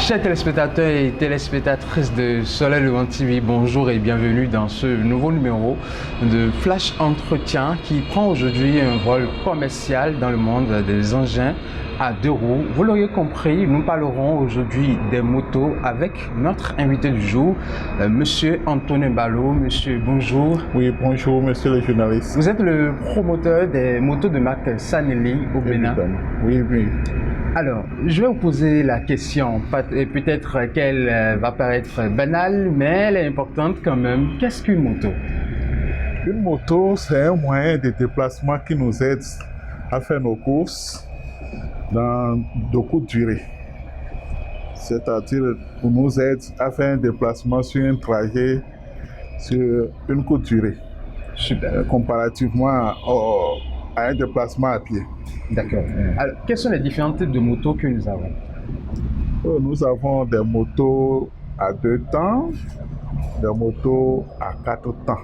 Chers téléspectateurs et téléspectatrices de Soleil Levant TV, bonjour et bienvenue dans ce nouveau numéro de Flash Entretien qui prend aujourd'hui un rôle commercial dans le monde des engins à deux roues. Vous l'aurez compris, nous parlerons aujourd'hui des motos avec notre invité du jour, Monsieur Antonin Balo. Monsieur, bonjour. Oui, bonjour, monsieur le journaliste. Vous êtes le promoteur des motos de marque Sanelli au Bénin. Oui, oui. Alors, je vais vous poser la question, peut-être qu'elle va paraître banale, mais elle est importante quand même. Qu'est-ce qu'une moto? Une moto, c'est un moyen de déplacement qui nous aide à faire nos courses dans de courtes durées. C'est-à-dire, pour nous aide à faire un déplacement sur un trajet sur une courte durée. Super. Comparativement à un déplacement à pied. D'accord. Alors, quels sont les différents types de motos que nous avons? Nous avons des motos à 2 temps, des motos à 4 temps.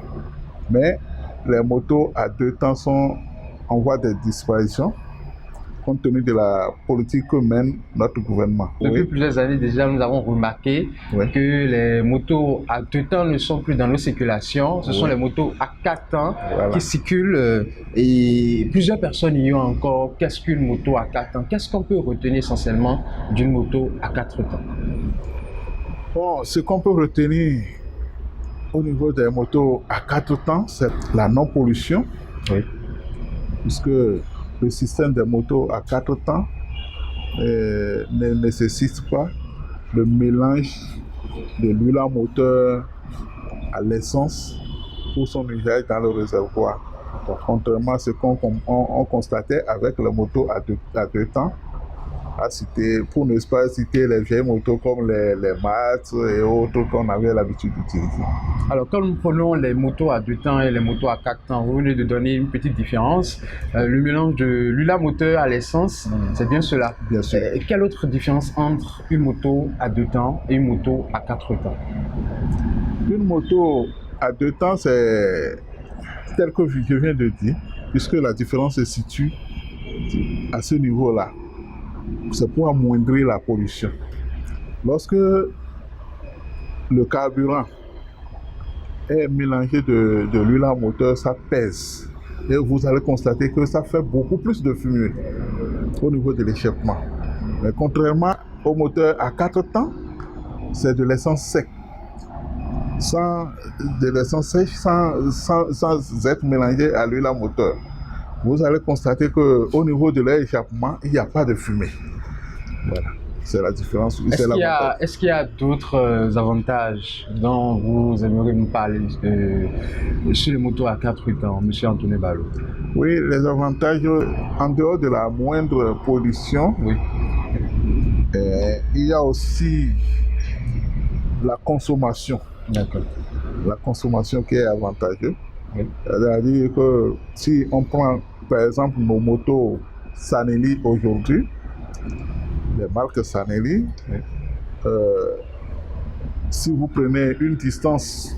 Mais les motos à 2 temps sont en voie de disparition compte tenu de la politique que mène notre gouvernement. Depuis plusieurs années déjà, nous avons remarqué que les motos à 2 temps ne sont plus dans nos circulations. Ce sont les motos à 4 temps qui circulent et plusieurs personnes y ont encore. Qu'est-ce qu'une moto à 4 temps? Qu'est-ce qu'on peut retenir essentiellement d'une moto à 4 temps? Bon, ce qu'on peut retenir au niveau des motos à 4 temps, c'est la non-pollution. Oui. Puisque le système des motos à 4 temps ne nécessite pas le mélange de l'huile à moteur à l'essence pour son usage dans le réservoir. Contrairement à ce qu'on constatait avec les motos à deux temps, pour ne pas citer les vieilles motos comme les Mats et autres qu'on avait l'habitude d'utiliser. Alors, quand nous prenons les motos à 2 temps et les motos à 4 temps, vous venez de donner une petite différence. Le mélange de l'huile à moteur à l'essence, c'est bien cela. Bien sûr. Quelle autre différence entre une moto à 2 temps et une moto à 4 temps? Une moto à 2 temps, c'est tel que je viens de dire, puisque la différence se situe à ce niveau-là. C'est pour amoindrir la pollution. Lorsque le carburant est mélangé de l'huile à moteur, ça pèse. Et vous allez constater que ça fait beaucoup plus de fumée au niveau de l'échappement. Mais contrairement au moteur à 4 temps, c'est de l'essence sec. Sans être mélangé à l'huile à moteur. Vous allez constater qu'au niveau de l'échappement, il n'y a pas de fumée. Voilà, c'est la différence. Est-ce qu'il y a d'autres avantages dont vous aimeriez nous parler sur les motos à 4 temps, M. Antonin Balo? Oui, les avantages, en dehors de la moindre pollution, il y a aussi la consommation. D'accord. La consommation qui est avantageuse. C'est-à-dire que si on prend par exemple nos motos Sanelli aujourd'hui, les marques Sanelli, si vous prenez une distance,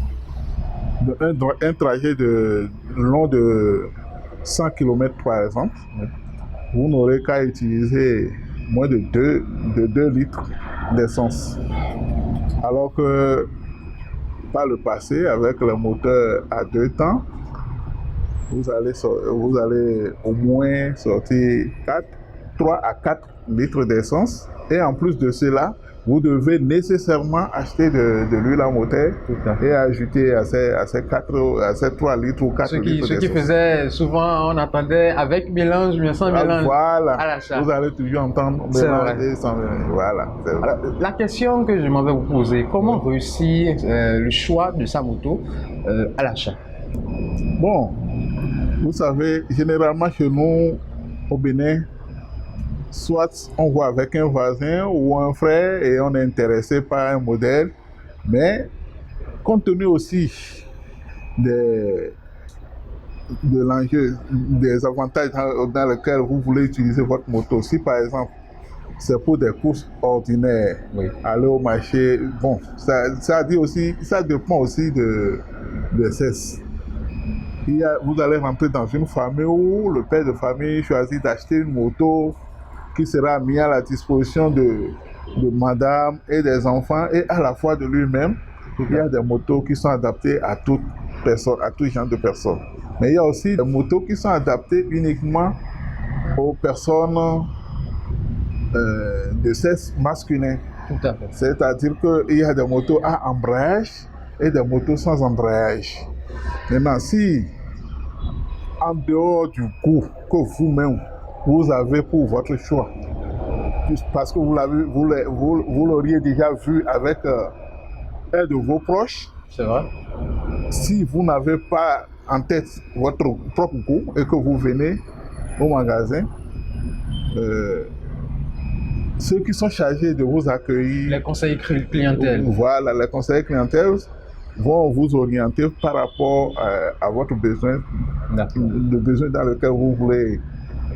un trajet long de 100 km par exemple, vous n'aurez qu'à utiliser moins de 2 litres d'essence. Alors que par le passé, avec le moteur à 2 temps, vous allez au moins sortir 3 à 4 litres d'essence. Et en plus de cela, vous devez nécessairement acheter de l'huile à moteur et ajouter à ces 3 litres ou 4 litres d'essence. Ce qui faisait souvent, on attendait avec mélange, mais sans mélange à l'achat. Vous allez toujours entendre mélange et sans mélange. Voilà. Alors, la question que je m'avais vous poser, comment réussir le choix de sa moto à l'achat? Bon, vous savez, généralement chez nous, au Bénin, soit on voit avec un voisin ou un frère et on est intéressé par un modèle, mais compte tenu aussi de l'enjeu, des avantages dans lesquels vous voulez utiliser votre moto, si par exemple c'est pour des courses ordinaires, aller au marché, bon, ça dépend aussi de cesse. Vous allez rentrer dans une famille où le père de famille choisit d'acheter une moto qui sera mise à la disposition de de madame et des enfants et à la fois de lui-même. Il y a des motos qui sont adaptées à toute personne, à tout genre de personnes. Mais il y a aussi des motos qui sont adaptées uniquement aux personnes de sexe masculin. Tout à fait. C'est-à-dire qu'il y a des motos à embrayage et des motos sans embrayage. Maintenant, si en dehors du coût que vous-même vous avez pour votre choix, parce que vous l'auriez déjà vu avec un de vos proches, c'est vrai. Si vous n'avez pas en tête votre propre coût et que vous venez au magasin, ceux qui sont chargés de vous accueillir, les conseillers clientèle, voilà, les conseillers clientèle vont vous orienter par rapport à votre besoin, le besoin dans lequel vous voulez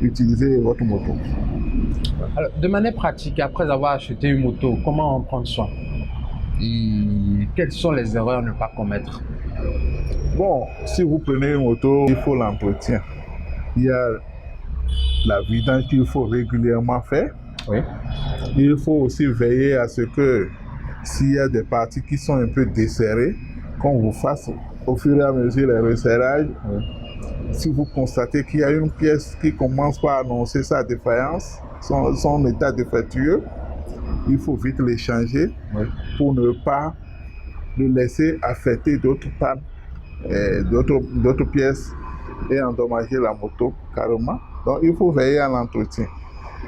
utiliser votre moto. Alors, de manière pratique, après avoir acheté une moto, comment en prendre soin? Et quelles sont les erreurs à ne pas commettre? Bon, si vous prenez une moto, il faut l'entretien. Il y a la vidange qu'il faut régulièrement faire. Oui. Il faut aussi veiller à ce que s'il y a des parties qui sont un peu desserrées, qu'on vous fasse au fur et à mesure les resserrages. Oui. Si vous constatez qu'il y a une pièce qui commence par annoncer sa défaillance, son état défectueux, il faut vite les changer, oui, pour ne pas le laisser affecter d'autres pannes, d'autres pièces et endommager la moto carrément. Donc il faut veiller à l'entretien.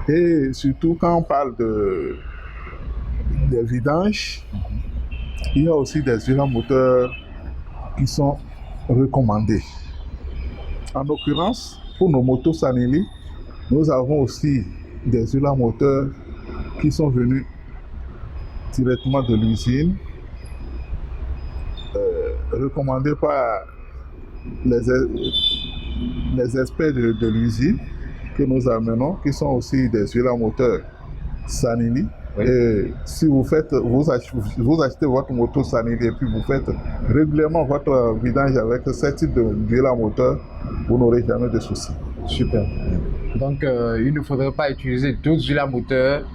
Et surtout quand on parle des vidanges, il y a aussi des huiles à moteur qui sont recommandées. En l'occurrence, pour nos motos Sanelli, nous avons aussi des huiles à moteur qui sont venus directement de l'usine, recommandées par les experts de l'usine que nous amenons, qui sont aussi des huiles à moteur Sanelli. Oui. Et si vous achetez votre moto Sanelli et puis vous faites régulièrement votre vidange avec ce type d'huile à moteur, vous n'aurez jamais de soucis. Super. Donc, il ne faudrait pas utiliser d'autres huiles à moteur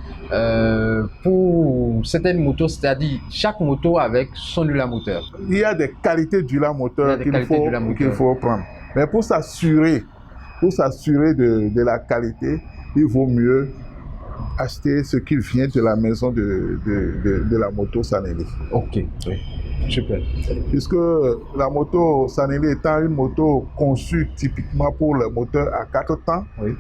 pour certaines motos, c'est-à-dire chaque moto avec son huile à moteur. Il y a des qualités d'huile à moteur qu'il faut prendre. Mais pour s'assurer de la qualité, il vaut mieux acheter ce qui vient de la maison de la moto Sanelli. Ok, oui. Super. Puisque la moto Sanelli étant une moto conçue typiquement pour les moteurs à 4 temps, oui,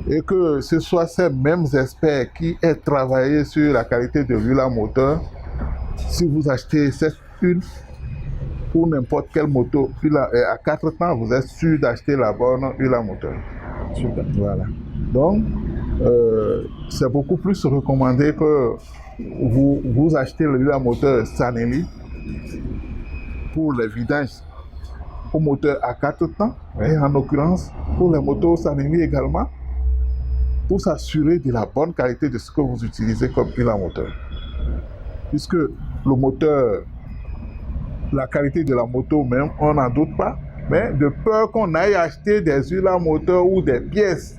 et que ce soit ces mêmes experts qui aient travaillé sur la qualité de l'huile à moteur, si vous achetez cette huile pour n'importe quelle moto à 4 temps, vous êtes sûr d'acheter la bonne huile à moteur. Super. Voilà. Donc, c'est beaucoup plus recommandé que vous achetez l'huile à moteur Sanelli pour les vidanges au moteur à 4 temps, oui, et en l'occurrence pour les motos Sanelli également, pour s'assurer de la bonne qualité de ce que vous utilisez comme huile à moteur. Puisque le moteur, la qualité de la moto même, on n'en doute pas, mais de peur qu'on aille acheter des huiles à moteur ou des pièces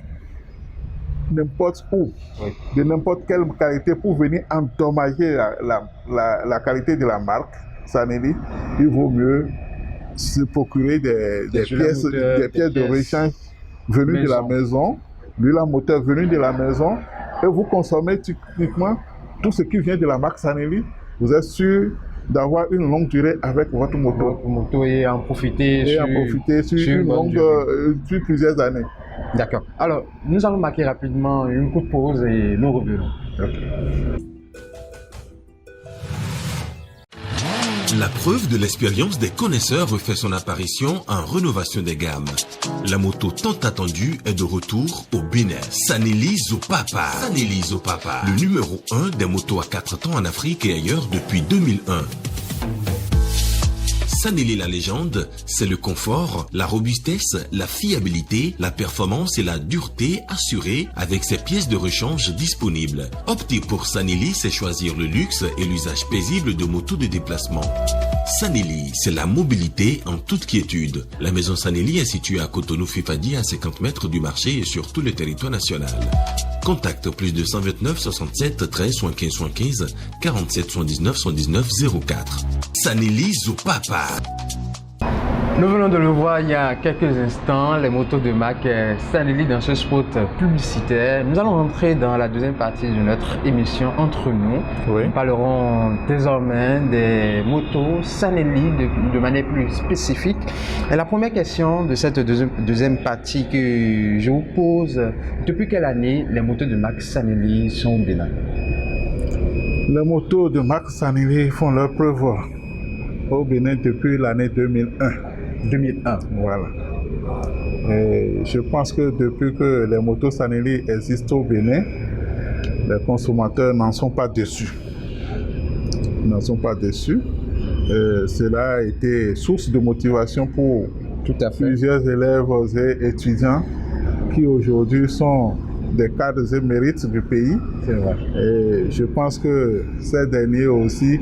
n'importe où, oui, de n'importe quelle qualité pour venir endommager la qualité de la marque Sanelli, il vaut mieux se procurer des pièces de rechange venues de la maison, l'huile à moteur venue de la maison, et vous consommez typiquement tout ce qui vient de la marque Sanelli. Vous êtes sûr d'avoir une longue durée avec votre moto. Et en profiter sur plusieurs années. D'accord. Alors, nous allons marquer rapidement une courte pause et nous revenons. Okay. La preuve de l'expérience des connaisseurs refait son apparition en rénovation des gammes. La moto tant attendue est de retour au Bénin. Sanelli Zopapa. Sanelli Zopapa. Le numéro 1 des motos à 4 temps en Afrique et ailleurs depuis 2001. Sanelli la légende, c'est le confort, la robustesse, la fiabilité, la performance et la dureté assurée avec ses pièces de rechange disponibles. Opter pour Sanelli, c'est choisir le luxe et l'usage paisible de motos de déplacement. Sanelli, c'est la mobilité en toute quiétude. La maison Sanelli est située à Cotonou-Fifadi à 50 mètres du marché et sur tout le territoire national. Contact plus 229 67 13 75 15 47 79 119 04. Sanelli Zopapa. Nous venons de le voir il y a quelques instants, les motos de marque Sanelli dans ce spot publicitaire. Nous allons rentrer dans la deuxième partie de notre émission Entre nous. Oui. Nous parlerons désormais des motos Sanelli de manière plus spécifique. Et la première question de cette deuxième partie que je vous pose, depuis quelle année les motos de marque Sanelli sont au Bénin? Les motos de marque Sanelli font leur preuve au Bénin depuis l'année 2001. 2001. Voilà. Et je pense que depuis que les motos Sanelli existent au Bénin, les consommateurs n'en sont pas déçus. Ils n'en sont pas déçus. Cela a été source de motivation pour Tout à fait. plusieurs élèves et étudiants qui aujourd'hui sont des cadres émérites du pays. C'est vrai. Et je pense que ces derniers aussi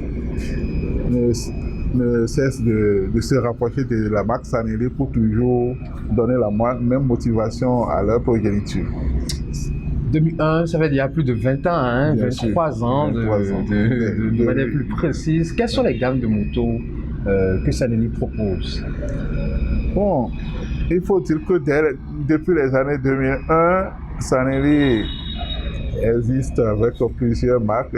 ne cessent de se rapprocher de la marque Sanelli pour toujours donner la même motivation à leur progéniture. 2001, ça fait déjà plus de 20 ans, hein, Bien 23 sûr. ans, 23 ans. de manière plus précise. Quelles sont les gammes de motos que Sanelli propose? Bon, il faut dire que depuis les années 2001, Sanelli existe avec plusieurs marques,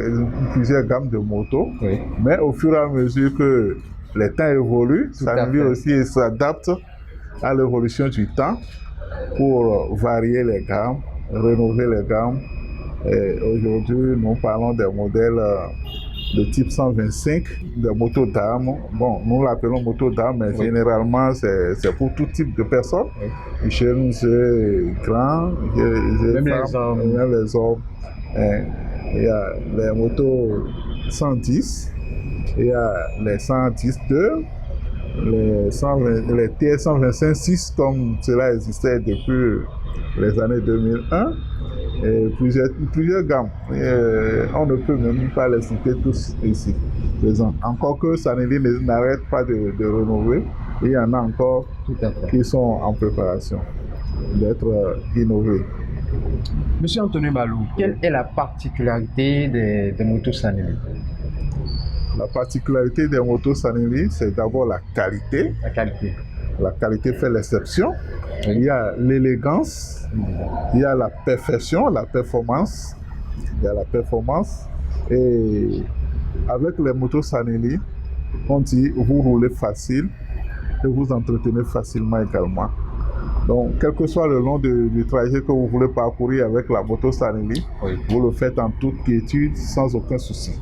plusieurs gammes de motos. Oui. Mais au fur et à mesure que les temps évoluent, Tout à Sanelli fait. aussi s'adapte à l'évolution du temps pour varier les gammes, rénover les gammes. Et aujourd'hui, nous parlons des modèles de type 125, des motos d'âme. Bon, nous l'appelons moto d'âme, mais Oui. généralement, c'est pour tout type de personnes. Oui. Jeunes et grands, Même les femmes, hommes. même les hommes. Il y a les motos 110, il y a les 110-2, les TS 125-6 comme cela existait depuis les années 2001, et plusieurs gammes. On ne peut même pas les citer tous ici présents. Encore que Sanelli n'arrête pas de rénover, il y en a encore Tout à fait. qui sont en préparation d'être innovés. Monsieur Anthony Balou, quelle est la particularité des motos Sanelli? La particularité des motos Sanelli, c'est d'abord la qualité. La qualité. La qualité fait l'exception. Oui. Il y a l'élégance, il y a la perfection, la performance. Il y a la performance. Et avec les motos Sanelli, on dit vous roulez facile et vous entretenez facilement également. Donc, quel que soit le long du trajet que vous voulez parcourir avec la moto Sanelli, Oui. vous le faites en toute quiétude, sans aucun souci.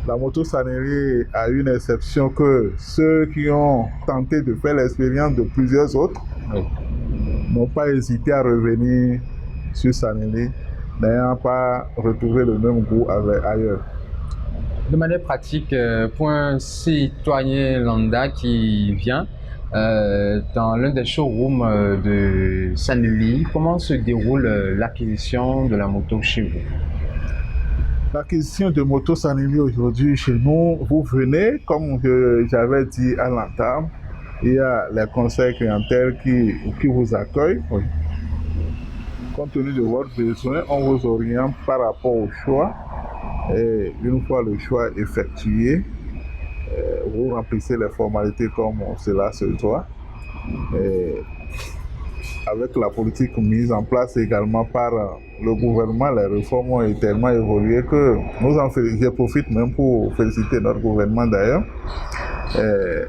La moto Sanelli a une exception que ceux qui ont tenté de faire l'expérience de plusieurs autres Oui. n'ont pas hésité à revenir sur Sanelli, n'ayant pas retrouvé le même goût ailleurs. De manière pratique, pour un citoyen lambda qui vient dans l'un des showrooms de Sanelli, comment se déroule l'acquisition de la moto chez vous? L'acquisition de moto Sanelli aujourd'hui chez nous, vous venez, comme j'avais dit à l'entame, il y a les conseils clientèle qui vous accueillent. Oui. Compte tenu de votre besoin, on vous oriente par rapport au choix. Et une fois le choix effectué, vous remplissez les formalités comme cela se doit. Et avec la politique mise en place également par le gouvernement, les réformes ont tellement évolué que je profite même pour féliciter notre gouvernement d'ailleurs.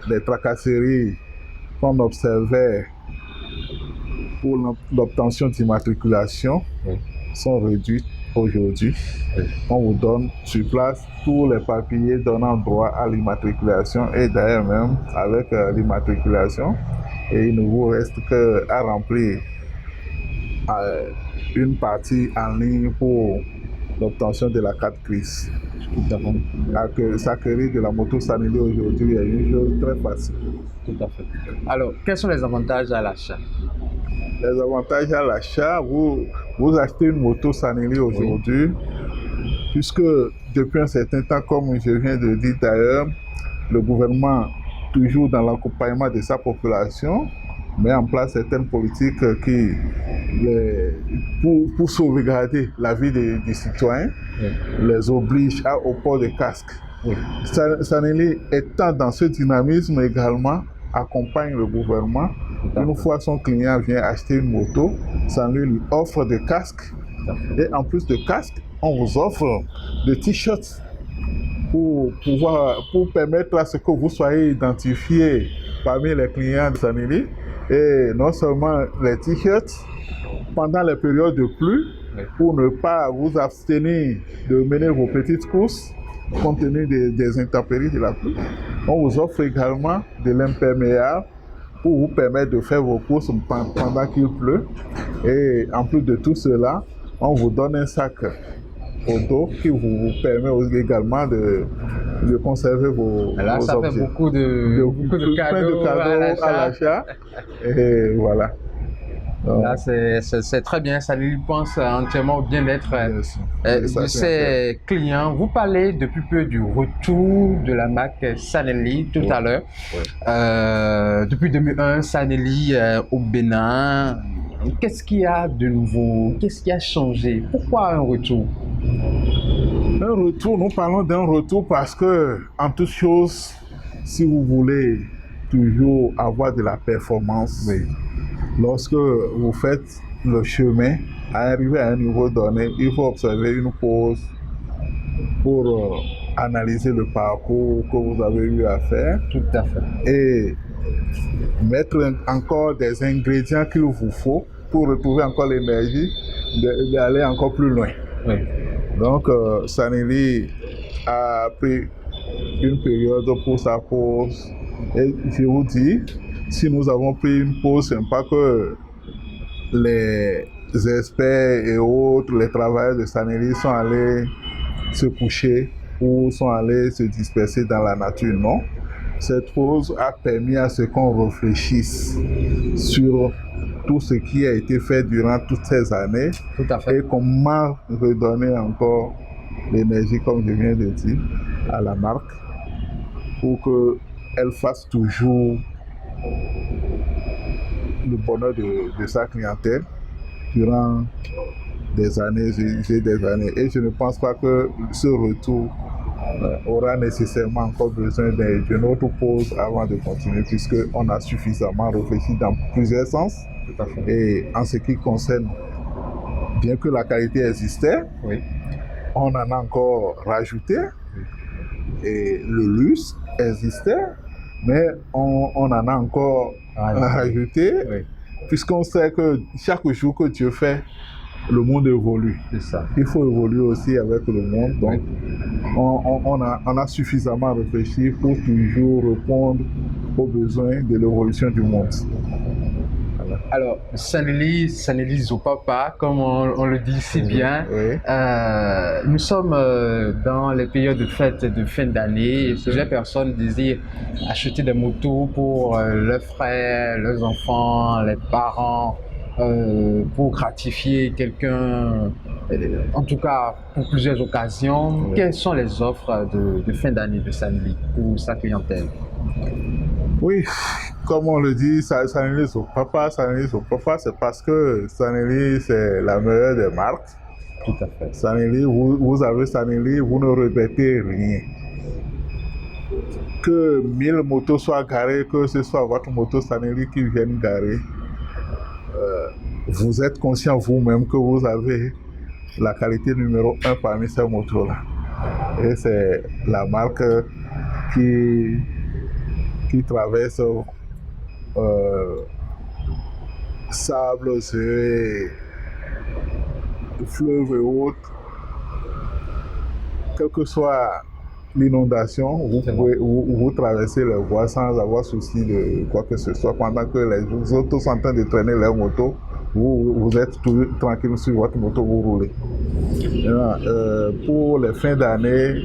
Les tracasseries qu'on observait pour l'obtention d'immatriculation Oui. sont réduites aujourd'hui. Oui. On vous donne sur place tous les papiers donnant droit à l'immatriculation et d'ailleurs même avec l'immatriculation. Et il ne vous reste qu'à remplir une partie en ligne pour l'obtention de la carte grise. Tout à fait. S'acquérir de la moto Sanelli aujourd'hui est une chose très facile. Tout à fait. Alors, quels sont les avantages à l'achat? Les avantages à l'achat, vous achetez une moto Sanelli aujourd'hui, puisque depuis un certain temps, comme je viens de dire d'ailleurs, le gouvernement, toujours dans l'accompagnement de sa population, met en place certaines politiques qui, pour sauvegarder la vie des citoyens, les obligent au port de casque. Sanelli étant dans ce dynamisme également, accompagne le gouvernement. Une fois son client vient acheter une moto, Sanelli lui offre des casques. Et en plus de casques, on vous offre des t-shirts pour permettre à ce que vous soyez identifié parmi les clients de Sanelli. Et non seulement les t-shirts, pendant les périodes de pluie, pour ne pas vous abstenir de mener vos petites courses, compte tenu des intempéries de la pluie, on vous offre également de l'imperméable pour vous permettre de faire vos courses pendant qu'il pleut. Et en plus de tout cela, on vous donne un sac au dos qui vous permet également de conserver vos là, vos ça objets. fait beaucoup de cadeaux à l'achat. Et voilà. Là, c'est très bien. Sanelli pense entièrement au bien-être de ses clients. Vous parlez depuis peu du retour de la marque Sanelli tout à l'heure. Depuis 2001, Sanelli au Bénin. Qu'est-ce qu'il y a de nouveau? Qu'est-ce qui a changé? Pourquoi un retour? Un retour, nous parlons d'un retour parce que, en toute chose, si vous voulez toujours avoir de la performance, lorsque vous faites le chemin, à arriver à un niveau donné, il faut observer une pause pour analyser le parcours que vous avez eu à faire. Tout à fait. Et mettre encore des ingrédients qu'il vous faut pour retrouver encore l'énergie d'aller encore plus loin. Donc, Sanelli a pris une période pour sa pause. Et je vous dis, si nous avons pris une pause, ce n'est pas que les experts et autres, les travailleurs de Sanelli sont allés se coucher ou sont allés se disperser dans la nature, non. Cette pause a permis à ce qu'on réfléchisse sur tout ce qui a été fait durant toutes ces années. Tout à fait. Et comment redonner encore l'énergie, comme je viens de dire, à la marque pour qu'elle fasse toujours le bonheur de sa clientèle durant des années et des années. Et je ne pense pas que ce retour aura nécessairement encore besoin d'une autre pause avant de continuer, puisqu'on a suffisamment réfléchi dans plusieurs sens. Et en ce qui concerne, bien que la qualité existait, on en a encore rajouté, et le luxe existait, mais on en a encore rajouté, puisqu'on sait que chaque jour que Dieu fait, le monde évolue. C'est ça. Il faut évoluer aussi avec le monde. Donc, on a suffisamment réfléchi pour toujours répondre aux besoins de l'évolution du monde. Alors, Sanelli Zopapa, comme on le dit si bien, nous sommes dans les périodes de fêtes de fin d'année. Plusieurs personnes désirent acheter des motos pour leurs frères, leurs enfants, les parents, pour gratifier quelqu'un, en tout cas pour plusieurs occasions. Quelles sont les offres de fin d'année de Sanelli pour sa clientèle? Oui, comme on le dit, Sanelli Zopapa, c'est parce que Sanelli, c'est la meilleure des marques. Tout à fait. Sanelli, vous avez Sanelli, vous ne regrettez rien. Que 1000 motos soient garées, que ce soit votre moto Sanelli qui vienne garer, vous êtes conscient vous-même que vous avez la qualité numéro 1 parmi ces motos-là. Et c'est la marque qui traverse sable, fleuves et autres. Quelle que soit l'inondation, vous traversez les voies sans avoir souci de quoi que ce soit, pendant que les autres sont en train de traîner leur moto. vous êtes tout tranquille sur votre moto, vous roulez. Pour les fins d'année,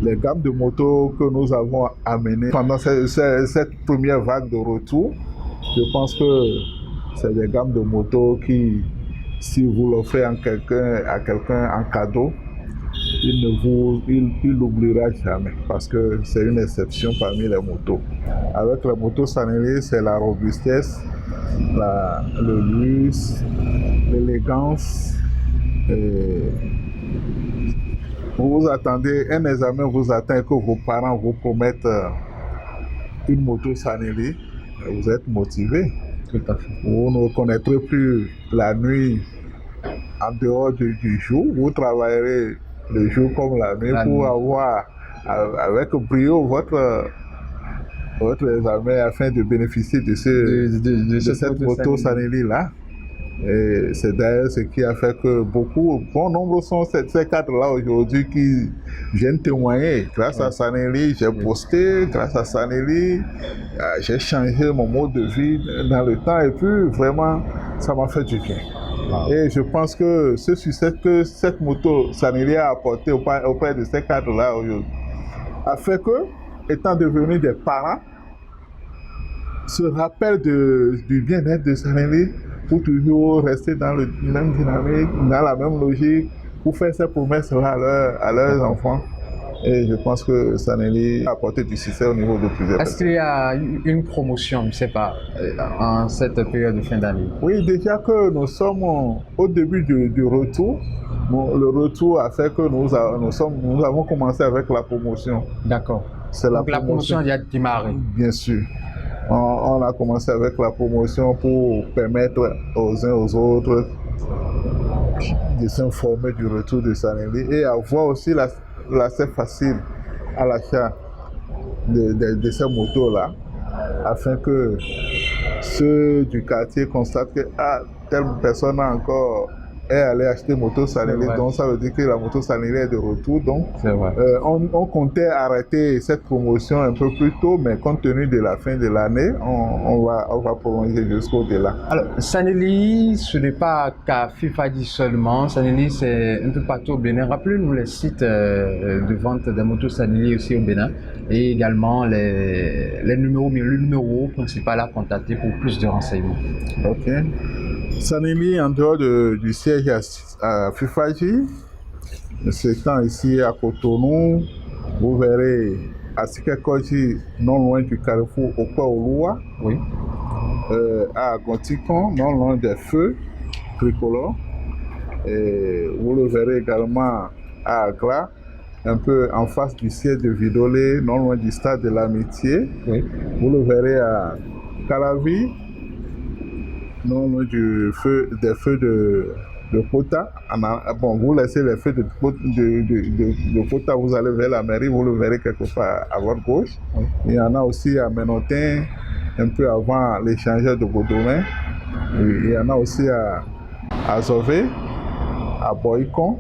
les gammes de motos que nous avons amenées pendant cette première vague de retour, je pense que c'est des gammes de motos qui, si vous l'offrez à quelqu'un en cadeau, il l'oubliera jamais parce que c'est une exception parmi les motos. Avec la moto Sanelli, c'est la robustesse, le luxe, l'élégance. Vous attendez, un examen vous attend et que vos parents vous promettent une moto Sanelli, vous êtes motivé. Tout à fait. Vous ne reconnaîtrez plus la nuit en dehors du jour. Vous travaillerez le jour comme la nuit pour avoir avec brio votre examen afin de bénéficier de cette moto Sanelli là. Et c'est d'ailleurs ce qui a fait que bon nombre sont ces cadres-là aujourd'hui qui viennent témoigner. Grâce à Sanelli, j'ai posté, grâce à Sanelli, j'ai changé mon mode de vie dans le temps et puis vraiment, ça m'a fait du bien. Et je pense que ce succès que cette moto Sanelli a apporté auprès de ces cadres-là aujourd'hui a fait que, étant devenus des parents, se rappellent du bien-être de Sanelli pour toujours rester dans la même dynamique, dans la même logique, pour faire ces promesses-là à leurs enfants. Et je pense que Sanelli a apporté du succès au niveau de plusieurs personnes. Est-ce qu'il y a une promotion, je ne sais pas, en cette période de fin d'année? Oui, déjà que nous sommes au début du retour, le retour a fait que nous avons commencé avec la promotion. D'accord. Donc la promotion a démarré. Bien sûr. On a commencé avec la promotion pour permettre aux uns aux autres de s'informer du retour de Sanelli et avoir aussi l'accès facile à l'achat de ces motos-là, afin que ceux du quartier constatent que telle personne a encore est allé acheter moto Sanelli, donc ça veut dire que la moto Sanelli est de retour. Donc on comptait arrêter cette promotion un peu plus tôt, mais compte tenu de la fin de l'année, on va prolonger jusqu'au-delà. Alors Sanelli, ce n'est pas qu'à Fifadi seulement, Sanelli c'est un peu partout au Bénin. Rappelez-nous les sites de vente des motos Sanelli aussi au Bénin et également le numéro principal à contacter pour plus de renseignements. Ok. Sanelli, en dehors du siège à Fifadi, s'étend ici à Cotonou, vous verrez à Sikekoji, non loin du carrefour Okwa-Oloua, oui. À Gontikon, non loin des feux tricolores, et vous le verrez également à Agra, un peu en face du siège de Vidolé, non loin du stade de l'Amitié, oui. Vous le verrez à Calavi, non loin des feux de Pota. Bon, vous laissez les feux de Pota, vous allez vers la mairie, vous le verrez quelque part à votre gauche. Oui. Il y en a aussi à Menotin, un peu avant l'échangeur de Godomain. Il y en a aussi à Zové, à Boycon,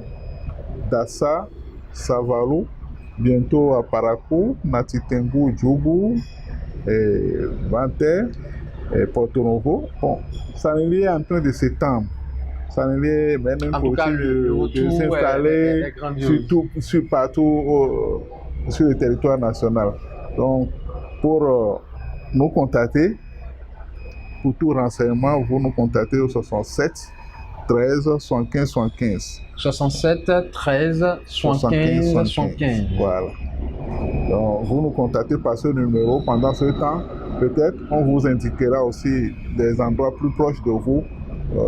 Dassa, Savalou, bientôt à Parakou, Natitengu, Djougou, Banter, et Porto Novo. Bon, Sanelli est en train de s'étendre. Sanelli est maintenant possible de s'installer partout sur le territoire national. Donc, pour nous contacter, pour tout renseignement, vous nous contactez au 67 13 75 75. 67 13 75 75. Voilà. Donc, vous nous contactez par ce numéro. Pendant ce temps, peut-être on vous indiquera aussi des endroits plus proches de vous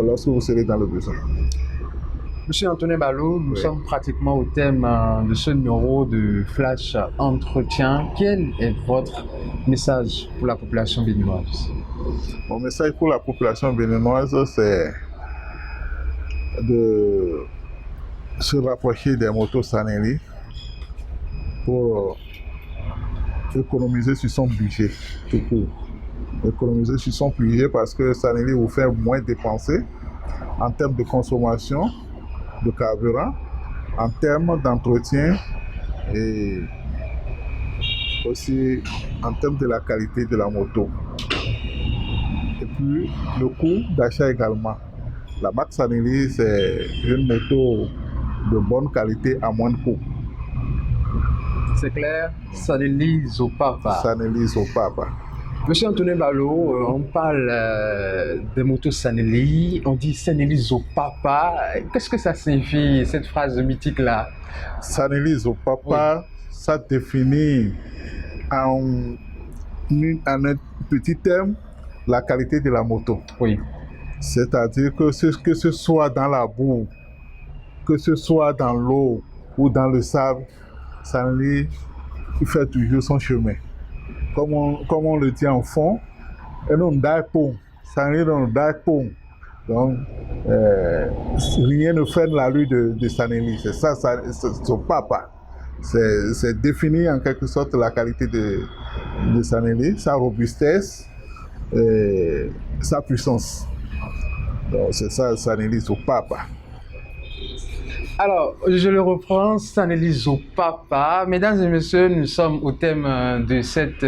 lorsque vous serez dans le besoin. Monsieur Antonin Balo, nous sommes pratiquement au thème de ce numéro de Flash Entretien. Quel est votre message pour la population béninoise? Mon message pour la population béninoise, c'est de se rapprocher des motos Sanelli pour économiser sur son budget. Économiser sur son budget parce que Sanelli vous fait moins dépenser en termes de consommation de carburant, en termes d'entretien et aussi en termes de la qualité de la moto. Et puis le coût d'achat également. La marque Sanelli, c'est une moto de bonne qualité à moins de coût. C'est clair, Sanelli Zopapa. Sanelli Zopapa. Monsieur Antonin Ballot, on parle des motos Sanelli, on dit Sanelli Zopapa. Qu'est-ce que ça signifie, cette phrase mythique-là? Sanelli Zopapa, oui. Ça définit en un petit terme la qualité de la moto. Oui. C'est-à-dire que ce soit dans la boue, que ce soit dans l'eau ou dans le sable, Sanelli fait toujours son chemin. Comme on le dit en fond, et non d'aipon. Sanelli non d'aipon. Donc, rien ne freine la rue de Sanelli. C'est ça, son papa. C'est définir en quelque sorte la qualité de Sanelli, sa robustesse, sa puissance. Donc, c'est ça, Sanelli, son papa. Alors, je le reprends, Sanelli Zopapa. Mesdames et messieurs, nous sommes au thème de cette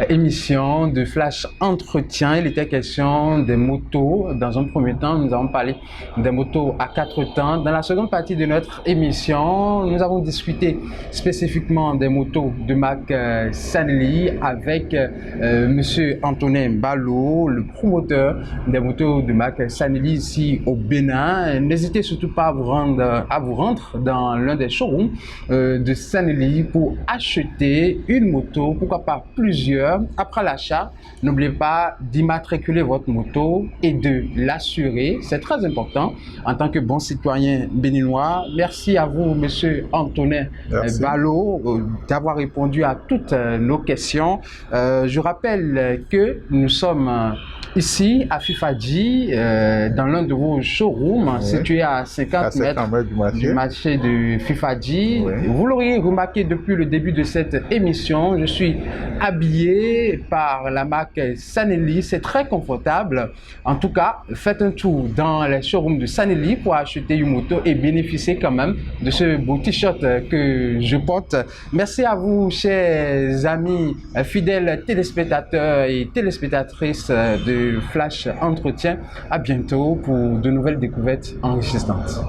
émission de Flash Entretien. Il était question des motos. Dans un premier temps, nous avons parlé des motos à 4 temps. Dans la seconde partie de notre émission, nous avons discuté spécifiquement des motos de marque Sanelli avec monsieur Antonin Ballot, le promoteur des motos de marque Sanelli ici au Bénin. N'hésitez surtout pas à vous rendre dans l'un des showrooms de Sanelli pour acheter une moto, pourquoi pas plusieurs. Après l'achat, n'oubliez pas d'immatriculer votre moto et de l'assurer. C'est très important en tant que bon citoyen béninois. Merci à vous, monsieur Antonin Ballot, d'avoir répondu à toutes nos questions. Je rappelle que nous sommes ici à Fifadji, dans l'un de vos showrooms, situé à 50 mètres du marché de Fifadji. Oui. Vous l'auriez remarqué depuis le début de cette émission, je suis habillé par la marque Sanelli. C'est très confortable. En tout cas, faites un tour dans les showrooms de Sanelli pour acheter une moto et bénéficier quand même de ce beau t-shirt que je porte. Merci à vous, chers amis, fidèles téléspectateurs et téléspectatrices de Flash Entretien. À bientôt pour de nouvelles découvertes enrichissantes.